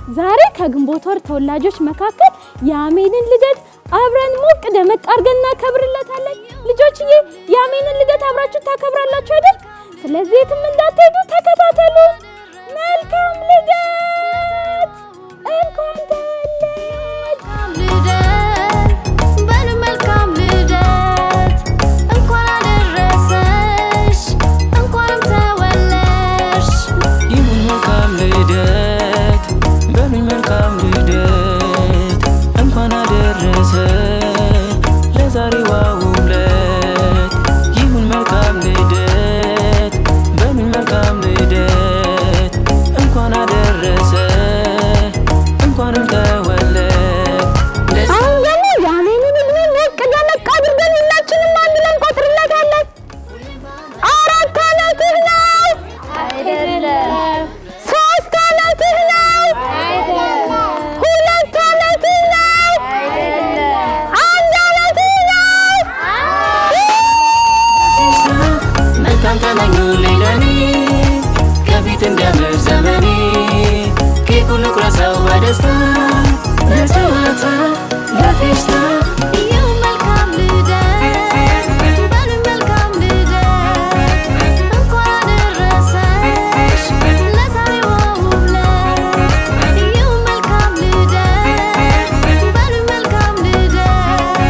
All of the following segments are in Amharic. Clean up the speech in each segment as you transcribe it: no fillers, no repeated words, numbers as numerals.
ዛሬ ከግንቦት ወር ተወላጆች መካከል የአሜንን ልደት አብረን ሞቅ ደመቅ አድርገን እናከብርለታለን። ልጆችዬ የአሜንን ልደት አብራችሁ ታከብራላችሁ አይደል? ስለዚህ የትም እንዳትሄዱ ተከታተሉ። መልካም ልደት! እንኳን ተወለድሽ! መልካም ልደት! እንኳን አደረሰሽ! እንኳንም ተወለድሽ! ይሁን መልካም ልደት! በሉኝ መልካም ልደት! እንኳን አደረሰ ለዛሬዋ ውለት! ይሁን መልካም ልደት! በሉኝ መልካም ልደት! እንኳን አደረሰ እንኳንም ተወለድ! አሁን ደግሞ የአሜንን እድሜ ሞቅ ደመቅ አድርገን ሁላችንም አንድ ላይ እንቆጥርለታለን። 4 ዓመትህ ነው? አይደለም። 3 ዓመትህ ነው? አይደለም። 2 ዓመትህ ነው? አይደለም። 1 ዓመትህ ነው? መልካም ተመኙልኝ ለኔ ከፊት እንዲያምር ዘመኔ ኬክ ሁሉ ቁረሰው በደስታ ለጨዋታ ለፌሽታ ይሁን መልካም ልደት! በሉኝ መልካም ልደት! እንኳን አደረሰሽ ለዛሬዋ ውለት! ይሁን መልካም ልደት! በሉኝ መልካም ልደት!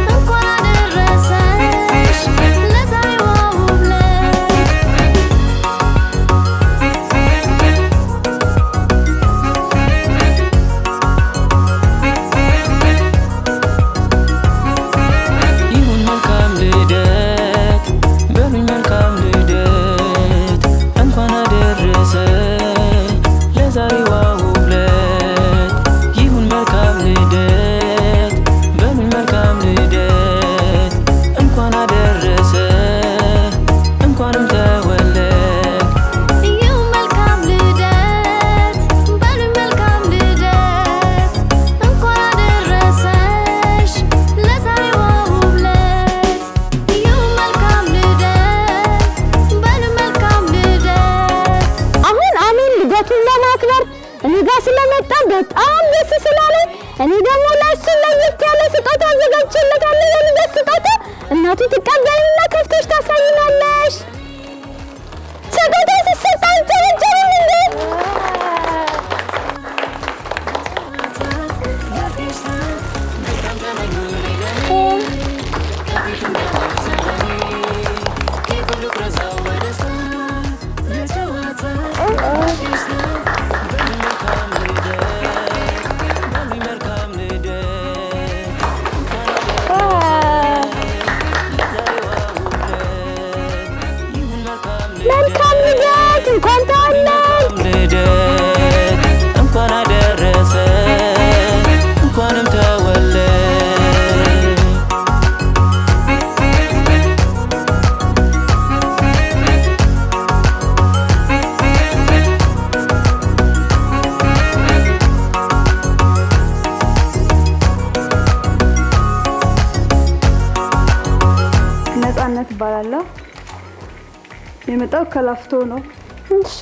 እንኳን አደረሰሽ ለዛሬዋ ውለት! ይሁን መልካም ልደት! በሉኝ መልካም ልደት! እንኳን አደረሰ ለዛሬዋ ውለት! ይሁን መልካም ልደት! በሉኝ መልካም ልደት! እንኳን አደረሰ እንኳንም ተወለድ! ይሁን መልካም ልደት! በሉኝ መልካም ልደት! እንኳን አደረሰሽ ለዛሬዋ ውለት! ይሁን መልካም ልደት! በሉኝ መልካም ልደት! አሁን አሜን ልደቱን ለማክበር እኔ ጋር ስለመጣ በጣም ደስ ስላለኝ እኔ ደግሞ ለእሱ ለየት ያለ ስጦታ አዘጋጅቼለታለሁ። የልደት ስጦታ እናቱ ትቀበልና ከፍተሽ ታሳይናለሽ። ስጦታ ሲሰጥ አንጨበጭብም እንዴ? መልካም ልደት! እንኳን ተወለድክ! ልደት እንኳን አደረሰ እንኳንም ተወለድ! ነፃነት እባላለሁ። የመጣው ከላፍቶ ነው። እሺ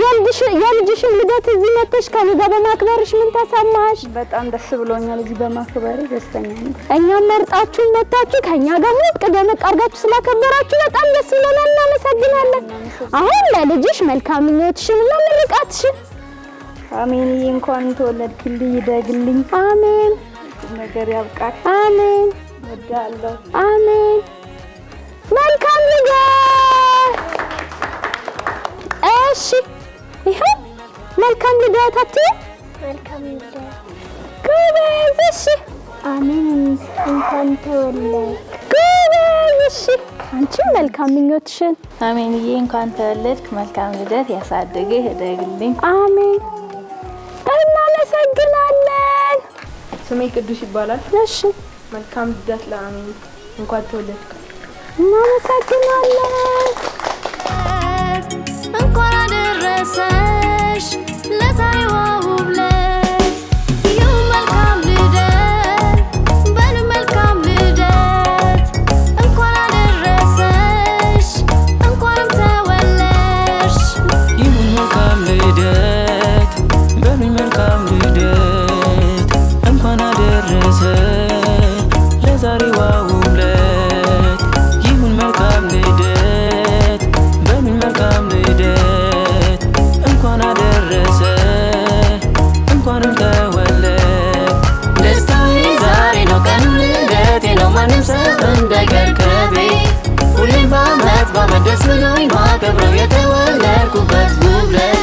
የልጅሽን ልደት እዚህ መጥተሽ ከኔ ጋር በማክበርሽ ምን ተሰማሽ? በጣም ደስ ብሎኛል። እዚህ በማክበሬ ደስተኛ ነኝ። እኛም መርጣችሁ መጣችሁ ከኛ ጋር ሞቅ ደመቅ አድርጋችሁ ስላከበራችሁ በጣም ደስ ብሎናል። እናመሰግናለን። አሁን ለልጅሽ መልካም ምኞትሽንና ምርቃትሽን አሜንዬ እንኳን ተወለድክልኝ፣ ይደግልኝ፣ አሜን ነገር ያብቃል። አሜን እወድሃለሁ። አሜን። መልካም ልደት! እሺ ይሄ መልካም ልደት አትይም? መልካም ልደት! ጎበዝ! እሺ አሜን እንኳን ተወለድክ! ጎበዝ! እሺ አንቺም መልካም ምኞትሽን አሜንዬ እንኳን ተወለድክ፣ መልካም ልደት ያሳድግህ፣ እደግልኝ። አሜን። እናመሰግናለን። ስሜ ቅዱስ ይባላል። እሺ መልካም ልደት ለአሜን፣ እንኳን ተወለድክ። እናመሰግናለን። እንኳን አደረሰሽ ለዛሬዋ ውለት! ይሁን መልካም ልደት! በሉኝ መልካም ልደት! እንኳን አደረሰሽ እንኳንም ተወለድሽ! ይሁን መልካም ልደት! ዓመት ደስ ብሎኝ ማከብረው የተወለድኩበት ውብለት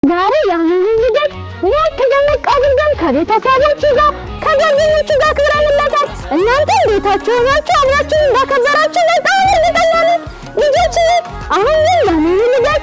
ዛሬ ያንን ልደት ያልተደመቀ አድርገን ከቤተሰቦቹ ጋር ከጓደኞቹ ጋር አክብረንለታል። እናንተም ቤታችሁ ሆናችሁ አብራችሁ እንዳከበራችሁ በጣም እርግጠኛ ነን ልጆች። አሁን ግን ያንን ልደት